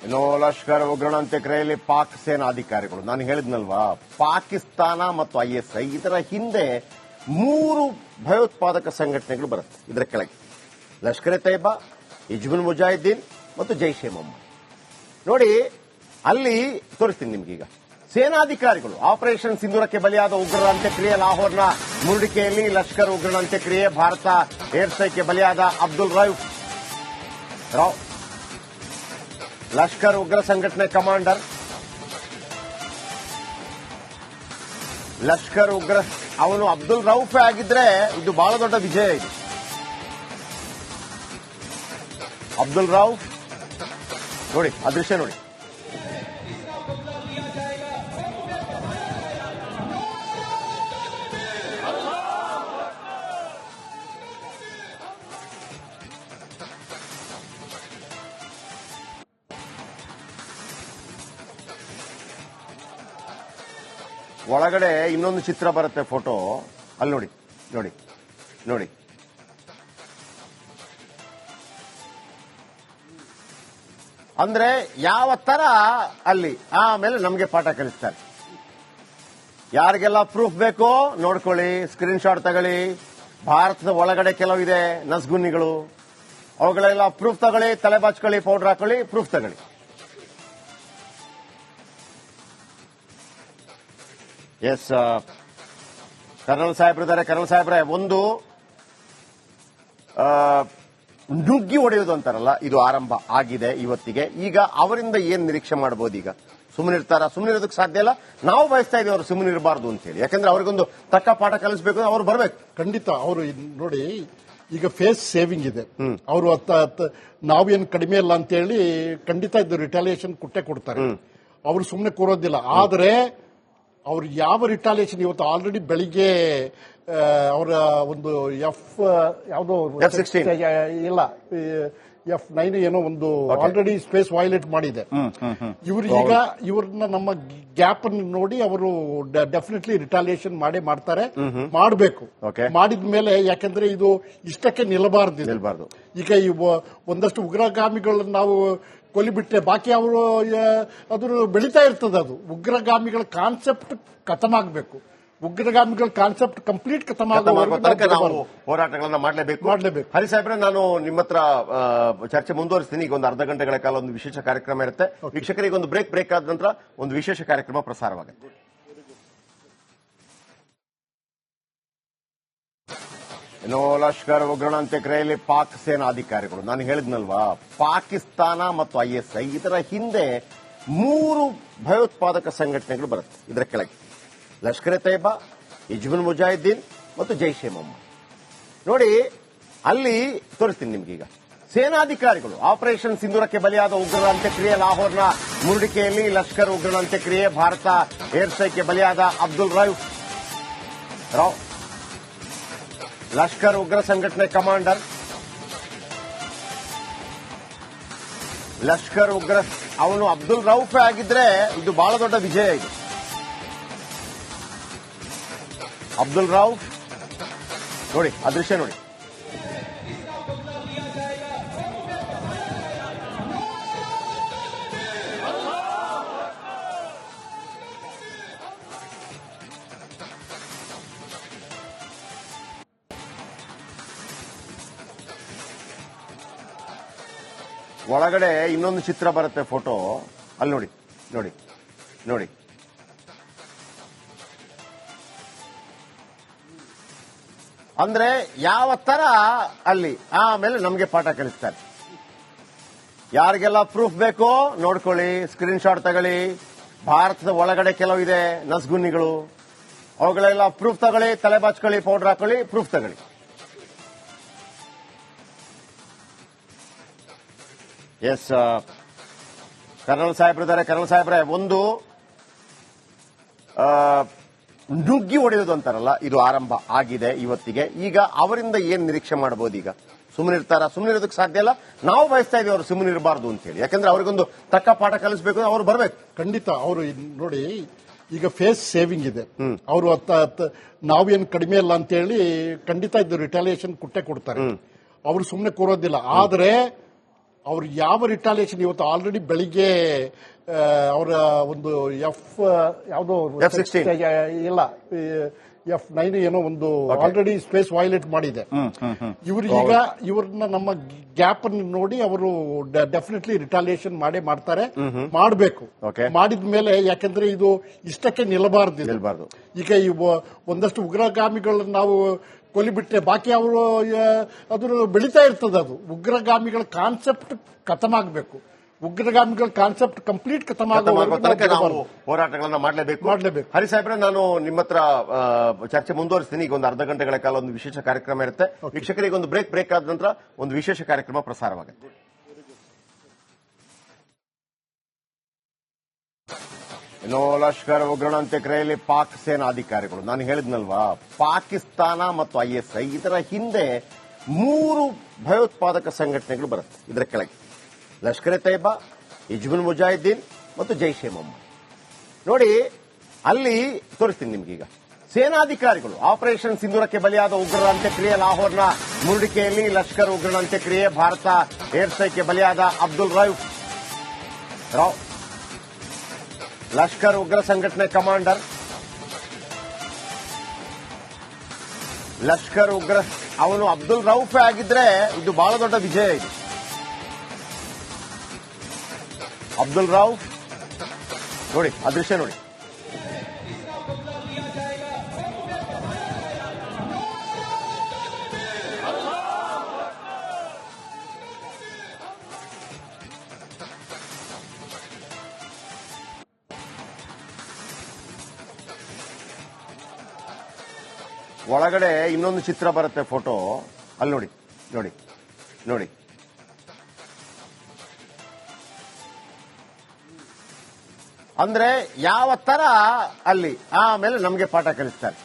ಇನ್ನು ಲಷ್ಕರ್ ಉಗ್ರಣ ಅಂತ್ಯಕ್ರಿಯೆಯಲ್ಲಿ ಪಾಕ್ ಸೇನಾಧಿಕಾರಿಗಳು ನಾನು ಹೇಳಿದ್ನಲ್ವಾ, ಪಾಕಿಸ್ತಾನ ಮತ್ತು ISI ಇದರ ಹಿಂದೆ 3 ಭಯೋತ್ಪಾದಕ ಸಂಘಟನೆಗಳು ಬರುತ್ತೆ. ಇದರ ಕೆಳಗೆ ಲಷ್ಕರ್ ಎ ತೈಬಾ, ಹಿಜ್ಬುಲ್ ಮುಜಾಹಿದ್ದೀನ್ ಮತ್ತು ಜೈಷ್ ಎ ಮೊಹಮ್ಮದ್. ನೋಡಿ, ಅಲ್ಲಿ ತೋರಿಸ್ತೀನಿ ನಿಮ್ಗೀಗ. ಸೇನಾಧಿಕಾರಿಗಳು ಆಪರೇಷನ್ ಸಿಂಧೂರಕ್ಕೆ ಬಲಿಯಾದ ಉಗ್ರರ ಅಂತ್ಯಕ್ರಿಯೆ, ಲಾಹೋರ್ನ ಮುರುಡಿಕೆಯಲ್ಲಿ ಲಷ್ಕರ್ ಉಗ್ರನ ಅಂತ್ಯಕ್ರಿಯೆ, ಭಾರತ ಏರ್ ಸ್ಟ್ರೈಕ್ಗೆ ಬಲಿಯಾದ ಅಬ್ದುಲ್ ರಾವ್ ಲಷ್ಕರ್ ಉಗ್ರ ಸಂಘಟನೆ ಕಮಾಂಡರ್. ಲಷ್ಕರ್ ಉಗ್ರ ಅವನು ಅಬ್ದುಲ್ ರೌಫ್ ಆಗಿದ್ರೆ ಇದು ಬಹಳ ದೊಡ್ಡ ವಿಜಯ. ಇದು ಅಬ್ದುಲ್ ರೌಫ್ ನೋಡಿ, ಅದೃಶ್ಯ ನೋಡಿ. ಒಳಗಡೆ ಇನ್ನೊಂದು ಚಿತ್ರ ಬರುತ್ತೆ, ಫೋಟೋ ಅಲ್ಲಿ ನೋಡಿ ನೋಡಿ ನೋಡಿ. ಅಂದ್ರೆ ಯಾವ ತರ ಅಲ್ಲಿ ಆಮೇಲೆ ನಮಗೆ ಪಾಠ ಕಲಿಸ್ತಾರೆ. ಯಾರಿಗೆಲ್ಲ ಪ್ರೂಫ್ ಬೇಕೋ ನೋಡ್ಕೊಳ್ಳಿ, ಸ್ಕ್ರೀನ್ ಶಾಟ್ ತಗೊಳ್ಳಿ. ಭಾರತದ ಒಳಗಡೆ ಕೆಲವಿದೆ ನಸ್ಗುನ್ನಿಗಳು, ಅವುಗಳೆಲ್ಲ ಪ್ರೂಫ್ ತಗೊಳ್ಳಿ, ತಲೆ ಬಾಚ್ಕೊಳ್ಳಿ, ಪೌಡರ್ ಹಾಕೊಳ್ಳಿ, ಪ್ರೂಫ್ ತಗೊಳ್ಳಿ. ಎಸ್, ಕರ್ನಲ್ ಸಾಹೇಬ್ರಿದ್ದಾರೆ. ಕರ್ನಲ್ ಸಾಹೇಬ್ರೆ, ಒಂದು ನುಗ್ಗಿ ಹೊಡೆಯೋದು ಅಂತಾರಲ್ಲ, ಇದು ಆರಂಭ ಆಗಿದೆ ಇವತ್ತಿಗೆ. ಈಗ ಅವರಿಂದ ಏನ್ ನಿರೀಕ್ಷೆ ಮಾಡಬಹುದು? ಈಗ ಸುಮ್ಮನಿರ್ತಾರ? ಸುಮ್ಮನಿರೋದಕ್ಕೆ ಸಾಧ್ಯ ಇಲ್ಲ. ನಾವು ಬಯಸ್ತಾ ಇದೀವಿ ಅವರು ಸುಮ್ಮನೆ ಇರಬಾರ್ದು ಅಂತ ಹೇಳಿ. ಯಾಕಂದ್ರೆ ಅವ್ರಿಗೊಂದು ತಕ್ಕ ಪಾಠ ಕಲಿಸಬೇಕು, ಅವ್ರು ಬರಬೇಕು. ಖಂಡಿತ. ಅವರು ನೋಡಿ, ಈಗ ಫೇಸ್ ಸೇವಿಂಗ್ ಇದೆ. ಅವರು ನಾವೇನು ಕಡಿಮೆ ಇಲ್ಲ ಅಂತ ಹೇಳಿ ಖಂಡಿತ ಇದು ರಿಟಾಲಿಯೇಷನ್ ಕೊಟ್ಟೆ ಕೊಡ್ತಾರೆ. ಅವರು ಸುಮ್ಮನೆ ಕೂರೋದಿಲ್ಲ. ಆದ್ರೆ ಅವ್ರು ಯಾವ ರಿಟಾಲಿಯೇಷನ್ ಇವತ್ತು ಆಲ್ರೆಡಿ ಬೆಳಿಗ್ಗೆ ಅವರ ಒಂದು ಯಾವುದೋ ಇಲ್ಲ F9 ಏನೋ ಒಂದು ಆಲ್ರೆಡಿ ಸ್ಪೇಸ್ ವೈಲೇಟ್ ಮಾಡಿದೆ. ಇವರು ಈಗ ಇವ್ರನ್ನ ನಮ್ಮ ಗ್ಯಾಪ್ ಅನ್ನು ನೋಡಿ ಅವರು ಡೆಫಿನೆಟ್ಲಿ ರಿಟಾಲಿಯೇಷನ್ ಮಾಡ್ತಾರೆ, ಮಾಡಬೇಕು. ಮಾಡಿದ್ಮೇಲೆ ಯಾಕಂದ್ರೆ ಇದು ಇಷ್ಟಕ್ಕೆ ನಿಲ್ಲಬಾರ್ದು. ಈಗ ಒಂದಷ್ಟು ಉಗ್ರಗಾಮಿಗಳನ್ನ ನಾವು ಕೊಲಿಬಿಟ್ರೆ ಬಾಕಿ ಅವರು ಅದು ಬೆಳೀತಾ ಇರ್ತದೆ. ಅದು ಉಗ್ರಗಾಮಿಗಳ ಕಾನ್ಸೆಪ್ಟ್ ಖತಮ್ ಆಗಬೇಕು. ಉಗ್ರಗಾಮಿಗಳ ಕಾನ್ಸೆಪ್ಟ್ ಕಂಪ್ಲೀಟ್ ಖತಮ್ ನಾವು ಹೋರಾಟಗಳನ್ನ ಮಾಡಲೇಬೇಕು. ಹರಿ ಸಾಹೇಬ್ರೆ, ನಾನು ನಿಮ್ಮ ಹತ್ರ ಚರ್ಚೆ ಮುಂದುವರಿಸ್ತೀನಿ. ಈಗ ಒಂದು ಅರ್ಧ ಗಂಟೆಗಳ ಕಾಲ ಒಂದು ವಿಶೇಷ ಕಾರ್ಯಕ್ರಮ ಇರುತ್ತೆ. ವೀಕ್ಷಕರಿಗೆ ಒಂದು ಬ್ರೇಕ್ ಆದ ನಂತರ ಒಂದು ವಿಶೇಷ ಕಾರ್ಯಕ್ರಮ ಪ್ರಸಾರವಾಗುತ್ತೆ. ಇನ್ನು ಲಷ್ಕರ್ ಉಗ್ರಣ ಅಂತ್ಯಕ್ರಿಯೆಯಲ್ಲಿ ಪಾಕ್ ಸೇನಾಧಿಕಾರಿಗಳು ನಾನು ಹೇಳಿದ್ನಲ್ವಾ, ಪಾಕಿಸ್ತಾನ ಮತ್ತು ISI ಇದರ ಹಿಂದೆ 3 ಭಯೋತ್ಪಾದಕ ಸಂಘಟನೆಗಳು ಬರುತ್ತೆ. ಇದರ ಕೆಳಗೆ ಲಷ್ಕರ್ ಎ ತೈಬಾ, ಹಿಜ್ಬುಲ್ ಮುಜಾಹಿದ್ದೀನ್ ಮತ್ತು ಜೈಷ್ ಎ ಮೊಹಮ್ಮದ್. ನೋಡಿ, ಅಲ್ಲಿ ತೋರಿಸ್ತೀನಿ ನಿಮ್ಗೀಗ. ಸೇನಾಧಿಕಾರಿಗಳು ಆಪರೇಷನ್ ಸಿಂಧೂರಕ್ಕೆ ಬಲಿಯಾದ ಉಗ್ರರ ಅಂತ್ಯಕ್ರಿಯೆ, ಲಾಹೋರ್ನ ಮುರುಡಿಕೆಯಲ್ಲಿ ಲಷ್ಕರ್ ಉಗ್ರನ ಅಂತ್ಯಕ್ರಿಯೆ, ಭಾರತ ಏರ್ ಸ್ಟ್ರೈಕ್ಗೆ ಬಲಿಯಾದ ಅಬ್ದುಲ್ ರಾವ್ ಲಷ್ಕರ್ ಉಗ್ರ ಸಂಘಟನೆ ಕಮಾಂಡರ್. ಲಷ್ಕರ್ ಉಗ್ರ ಅವನು ಅಬ್ದುಲ್ ರೌಫ್ ಆಗಿದ್ರೆ ಇದು ಬಹಳ ದೊಡ್ಡ ವಿಜಯ. ಇದು ಅಬ್ದುಲ್ ರೌಫ್ ನೋಡಿ, ಅದೃಶ್ಯ ನೋಡಿ. ಒಳಗಡೆ ಇನ್ನೊಂದು ಚಿತ್ರ ಬರುತ್ತೆ, ಫೋಟೋ ಅಲ್ಲಿ ನೋಡಿ ನೋಡಿ ನೋಡಿ. ಅಂದ್ರೆ ಯಾವ ತರ ಅಲ್ಲಿ ಆಮೇಲೆ ನಮಗೆ ಪಾಠ ಕಲಿಸ್ತಾರೆ. ಯಾರಿಗೆಲ್ಲ ಪ್ರೂಫ್ ಬೇಕೋ ನೋಡ್ಕೊಳ್ಳಿ, ಸ್ಕ್ರೀನ್ ಶಾಟ್ ತಗೊಳ್ಳಿ. ಭಾರತದ ಒಳಗಡೆ ಕೆಲವಿದೆ ನಸ್ಗುನ್ನಿಗಳು, ಅವುಗಳೆಲ್ಲ ಪ್ರೂಫ್ ತಗೊಳ್ಳಿ, ತಲೆ ಬಾಚ್ಕೊಳ್ಳಿ, ಪೌಡರ್ ಹಾಕೊಳ್ಳಿ, ಪ್ರೂಫ್ ತಗೊಳ್ಳಿ. ಎಸ್, ಕರ್ನಲ್ ಸಾಹೇಬ್ರಿದ್ದಾರೆ. ಕರ್ನಲ್ ಸಾಹೇಬ್ರೆ, ಒಂದು ನುಗ್ಗಿ ಹೊಡೆಯೋದು ಅಂತಾರಲ್ಲ, ಇದು ಆರಂಭ ಆಗಿದೆ ಇವತ್ತಿಗೆ. ಈಗ ಅವರಿಂದ ಏನ್ ನಿರೀಕ್ಷೆ ಮಾಡಬಹುದು? ಈಗ ಸುಮ್ಮನಿರ್ತಾರ? ಸುಮ್ಮನಿರೋದಕ್ಕೆ ಸಾಧ್ಯ ಇಲ್ಲ. ನಾವು ಬಯಸ್ತಾ ಇದೀವಿ ಅವರು ಸುಮ್ಮನೆ ಇರಬಾರ್ದು ಅಂತ ಹೇಳಿ. ಯಾಕಂದ್ರೆ ಅವ್ರಿಗೊಂದು ತಕ್ಕ ಪಾಠ ಕಲಿಸಬೇಕು, ಅವ್ರು ಬರಬೇಕು. ಖಂಡಿತ. ಅವರು ನೋಡಿ, ಈಗ ಫೇಸ್ ಸೇವಿಂಗ್ ಇದೆ. ಅವರು ನಾವೇನು ಕಡಿಮೆ ಇಲ್ಲ ಅಂತ ಹೇಳಿ ಖಂಡಿತ ಇದು ರಿಟಾಲಿಯೇಷನ್ ಕೊಟ್ಟೆ ಕೊಡ್ತಾರೆ. ಅವರು ಸುಮ್ಮನೆ ಕೂರೋದಿಲ್ಲ. ಆದ್ರೆ ಅವ್ರು ಯಾವ ರಿಟಾಲಿಯೇಷನ್ ಇವತ್ತು ಆಲ್ರೆಡಿ ಬೆಳಿಗ್ಗೆ ಅವರ ಒಂದು ಯಾವುದೋ F-16 ಇಲ್ಲ F-9 ಏನೋ ಒಂದು ಆಲ್ರೆಡಿ ಸ್ಪೇಸ್ ವೈಲೇಟ್ ಮಾಡಿದೆ. ಇವರು ಈಗ ಇವ್ರನ್ನ ನಮ್ಮ ಗ್ಯಾಪ್ ಅನ್ನು ನೋಡಿ ಅವರು ಡೆಫಿನೆಟ್ಲಿ ರಿಟಾಲಿಯೇಷನ್ ಮಾಡ್ತಾರೆ, ಮಾಡಬೇಕು. ಮಾಡಿದ್ಮೇಲೆ ಯಾಕಂದ್ರೆ ಇದು ಇಷ್ಟಕ್ಕೆ ನಿಲ್ಲಬಾರ್ದು. ಈಗ ಒಂದಷ್ಟು ಉಗ್ರಗಾಮಿಗಳನ್ನ ನಾವು ಕೊಲಿಬಿಟ್ರೆ ಬಾಕಿ ಅವರು ಅದು ಬೆಳೀತಾ ಇರ್ತದೆ. ಅದು ಉಗ್ರಗಾಮಿಗಳ ಕಾನ್ಸೆಪ್ಟ್ ಖತಮ್ ಆಗಬೇಕು. ಉಗ್ರಗಾಮಿಗಳ ಕಾನ್ಸೆಪ್ಟ್ ಕಂಪ್ಲೀಟ್ ಖತಮ್ ನಾವು ಹೋರಾಟಗಳನ್ನ ಮಾಡಲೇಬೇಕು. ಹರಿ ಸಾಹೇಬ್ರೆ, ನಾನು ನಿಮ್ಮ ಹತ್ರ ಚರ್ಚೆ ಮುಂದುವರಿಸ್ತೀನಿ. ಈಗ ಒಂದು ಅರ್ಧ ಗಂಟೆಗಳ ಕಾಲ ಒಂದು ವಿಶೇಷ ಕಾರ್ಯಕ್ರಮ ಇರುತ್ತೆ. ವೀಕ್ಷಕರಿಗೆ ಒಂದು ಬ್ರೇಕ್ ಆದ ನಂತರ ಒಂದು ವಿಶೇಷ ಕಾರ್ಯಕ್ರಮ ಪ್ರಸಾರವಾಗುತ್ತೆ. ಏನೋ ಲಷ್ಕರ್ ಉಗ್ರಣ ಅಂತ್ಯಕ್ರಿಯೆಯಲ್ಲಿ ಪಾಕ್ ಸೇನಾಧಿಕಾರಿಗಳು, ನಾನು ಹೇಳಿದ್ನಲ್ವಾ, ಪಾಕಿಸ್ತಾನ ಮತ್ತು ISI ಇದರ ಹಿಂದೆ 3 ಭಯೋತ್ಪಾದಕ ಸಂಘಟನೆಗಳು ಬರುತ್ತೆ. ಇದರ ಕೆಳಗೆ ಲಷ್ಕರ್ ಎ ತೈಬಾ, ಹಿಜ್ಬುಲ್ ಮುಜಾಹಿದ್ದೀನ್ ಮತ್ತು ಜೈಷ್ ಎ ಮೊಹಮ್ಮದ್. ನೋಡಿ, ಅಲ್ಲಿ ತೋರಿಸ್ತೀನಿ ನಿಮ್ಗೀಗ. ಸೇನಾಧಿಕಾರಿಗಳು ಆಪರೇಷನ್ ಸಿಂಧೂರಕ್ಕೆ ಬಲಿಯಾದ ಉಗ್ರರ ಅಂತ್ಯಕ್ರಿಯೆ, ಲಾಹೋರ್ನ ಮುರುಡಿಕೆಯಲ್ಲಿ ಲಷ್ಕರ್ ಉಗ್ರನ ಅಂತ್ಯಕ್ರಿಯೆ, ಭಾರತ ಏರ್ ಸ್ಟ್ರೈಕ್ಗೆ ಬಲಿಯಾದ ಅಬ್ದುಲ್ ರೌಫ್ ಲಷ್ಕರ್ ಉಗ್ರ ಸಂಘಟನೆ ಕಮಾಂಡರ್, ಲಷ್ಕರ್ ಉಗ್ರ ಅವನು ಅಬ್ದುಲ್ ರೌಫ್ ಆಗಿದ್ರೆ ಇದು ಬಹಳ ದೊಡ್ಡ ವಿಜಯ. ಇದು ಅಬ್ದುಲ್ ರೌಫ್ ನೋಡಿ, ಆ ದೃಶ್ಯ ನೋಡಿ. ಒಳಗಡೆ ಇನ್ನೊಂದು ಚಿತ್ರ ಬರುತ್ತೆ, ಫೋಟೋ ಅಲ್ಲಿ ನೋಡಿ ನೋಡಿ ನೋಡಿ. ಅಂದ್ರೆ ಯಾವ ತರ ಅಲ್ಲಿ ಆಮೇಲೆ ನಮಗೆ ಪಾಠ ಕಲಿಸ್ತಾರೆ.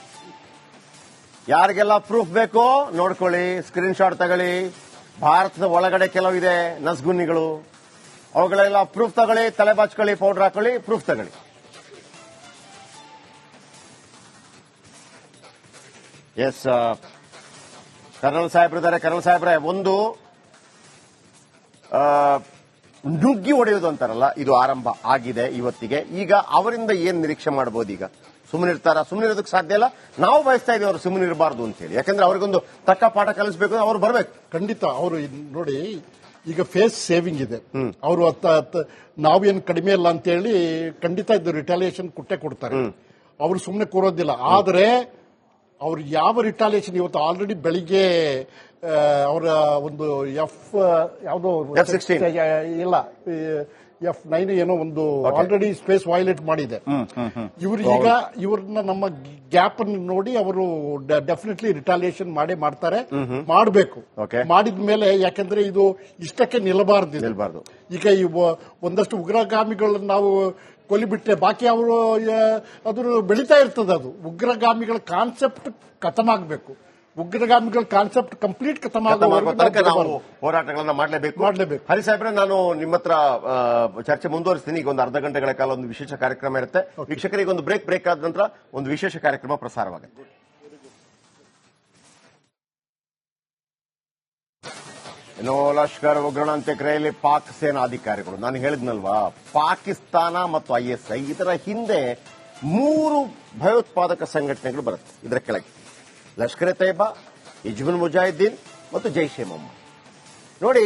ಯಾರಿಗೆಲ್ಲ ಪ್ರೂಫ್ ಬೇಕೋ ನೋಡ್ಕೊಳ್ಳಿ, ಸ್ಕ್ರೀನ್ ಶಾಟ್ ತಗೊಳ್ಳಿ. ಭಾರತದ ಒಳಗಡೆ ಕೆಲವಿದೆ ನಸ್ಗುನ್ನಿಗಳು, ಅವುಗಳೆಲ್ಲ ಪ್ರೂಫ್ ತಗೊಳ್ಳಿ, ತಲೆ ಬಾಚ್ಕೊಳ್ಳಿ, ಪೌಡರ್ ಹಾಕೊಳ್ಳಿ, ಪ್ರೂಫ್ ತಗೊಳ್ಳಿ. ಎಸ್, ಕರ್ನಲ್ ಸಾಹೇಬ್ರಿದ್ದಾರೆ. ಕರ್ನಲ್ ಸಾಹೇಬ್ರೆ, ಒಂದು ನುಗ್ಗಿ ಹೊಡೆಯೋದು ಅಂತಾರಲ್ಲ, ಇದು ಆರಂಭ ಆಗಿದೆ ಇವತ್ತಿಗೆ. ಈಗ ಅವರಿಂದ ಏನ್ ನಿರೀಕ್ಷೆ ಮಾಡಬಹುದು? ಈಗ ಸುಮ್ಮನಿರ್ತಾರ? ಸುಮ್ಮನಿರೋದಕ್ಕೆ ಸಾಧ್ಯ ಇಲ್ಲ. ನಾವು ಬಯಸ್ತಾ ಇದೀವಿ ಅವರು ಸುಮ್ಮನಿರಬಾರ್ದು ಅಂತ ಹೇಳಿ. ಯಾಕಂದ್ರೆ ಅವ್ರಿಗೊಂದು ತಕ್ಕ ಪಾಠ ಕಲಿಸಬೇಕು, ಅವ್ರು ಬರಬೇಕು. ಖಂಡಿತ. ಅವರು ನೋಡಿ, ಈಗ ಫೇಸ್ ಸೇವಿಂಗ್ ಇದೆ. ಅವರು ನಾವೇನು ಕಡಿಮೆ ಇಲ್ಲ ಅಂತ ಹೇಳಿ ಖಂಡಿತ ಇದು ರಿಟಾಲಿಯೇಷನ್ ಕೊಡ್ತಾರೆ. ಅವರು ಸುಮ್ಮನೆ ಕೂರೋದಿಲ್ಲ. ಆದ್ರೆ ಅವ್ರು ಯಾವ ರಿಟಾಲಿಯೇಷನ್ ಇವತ್ತು ಆಲ್ರೆಡಿ ಬೆಳಿಗ್ಗೆ ಅವರ ಒಂದು ಯಾವುದೋ F-16 ಇಲ್ಲ F-9 ಏನೋ ಒಂದು ಆಲ್ರೆಡಿ ಸ್ಪೇಸ್ ವೈಲೇಟ್ ಮಾಡಿದೆ. ಇವರು ಈಗ ಇವ್ರನ್ನ ನಮ್ಮ ಗ್ಯಾಪ್ ಅನ್ನು ನೋಡಿ ಅವರು ಡೆಫಿನೆಟ್ಲಿ ರಿಟಾಲಿಯೇಷನ್ ಮಾಡ್ತಾರೆ, ಮಾಡಬೇಕು. ಮಾಡಿದ್ಮೇಲೆ ಯಾಕಂದ್ರೆ ಇದು ಇಷ್ಟಕ್ಕೆ ನಿಲ್ಲಬಾರ್ದು. ಈಗ ಒಂದಷ್ಟು ಉಗ್ರಗಾಮಿಗಳನ್ನ ನಾವು ಕೊಲಿಬಿಟ್ರೆ ಬಾಕಿ ಅವರು ಅದು ಬೆಳೀತಾ ಇರ್ತದೆ. ಅದು ಉಗ್ರಗಾಮಿಗಳ ಕಾನ್ಸೆಪ್ಟ್ ಖತಮ್ ಆಗಬೇಕು. ಉಗ್ರಗಾಮಿಗಳ ಕಾನ್ಸೆಪ್ಟ್ ಕಂಪ್ಲೀಟ್ ಖತಮ್ ನಾವು ಹೋರಾಟಗಳನ್ನ ಮಾಡಲೇಬೇಕು. ಹರಿ ಸಾಹೇಬ್ರೆ, ನಾನು ನಿಮ್ಮ ಹತ್ರ ಚರ್ಚೆ ಮುಂದುವರಿಸ್ತೀನಿ. ಈಗ ಒಂದು ಅರ್ಧ ಗಂಟೆಗಳ ಕಾಲ ಒಂದು ವಿಶೇಷ ಕಾರ್ಯಕ್ರಮ ಇರುತ್ತೆ. ವೀಕ್ಷಕರಿಗೆ ಒಂದು ಬ್ರೇಕ್ ಆದ ನಂತರ ಒಂದು ವಿಶೇಷ ಕಾರ್ಯಕ್ರಮ ಪ್ರಸಾರವಾಗುತ್ತೆ. ಏನೋ ಲಷ್ಕರ್ ಉಗ್ರಣ ಅಂತ್ಯಕ್ರಿಯೆಯಲ್ಲಿ ಪಾಕ್ ಸೇನಾಧಿಕಾರಿಗಳು, ನಾನು ಹೇಳಿದ್ನಲ್ವಾ, ಪಾಕಿಸ್ತಾನ ಮತ್ತು ISI ಇದರ ಹಿಂದೆ 3 ಭಯೋತ್ಪಾದಕ ಸಂಘಟನೆಗಳು ಬರುತ್ತೆ. ಇದರ ಕೆಳಗೆ ಲಷ್ಕರ್ ಎ ತೈಬಾ, ಹಿಜ್ಬುಲ್ ಮುಜಾಹಿದ್ದೀನ್ ಮತ್ತು ಜೈಷ್ ಎ ಮೊಹಮ್ಮದ್. ನೋಡಿ,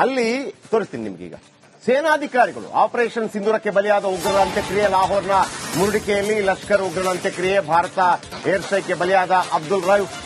ಅಲ್ಲಿ ತೋರಿಸ್ತೀನಿ ನಿಮ್ಗೀಗ. ಸೇನಾಧಿಕಾರಿಗಳು ಆಪರೇಷನ್ ಸಿಂಧೂರಕ್ಕೆ ಬಲಿಯಾದ ಉಗ್ರರ ಅಂತ್ಯಕ್ರಿಯೆ, ಲಾಹೋರ್ನ ಮುರುಡಿಕೆಯಲ್ಲಿ ಲಷ್ಕರ್ ಉಗ್ರನ ಅಂತ್ಯಕ್ರಿಯೆ, ಭಾರತ ಏರ್ ಸ್ಟ್ರೈಕ್ಗೆ ಬಲಿಯಾದ ಅಬ್ದುಲ್ ರೌಫ್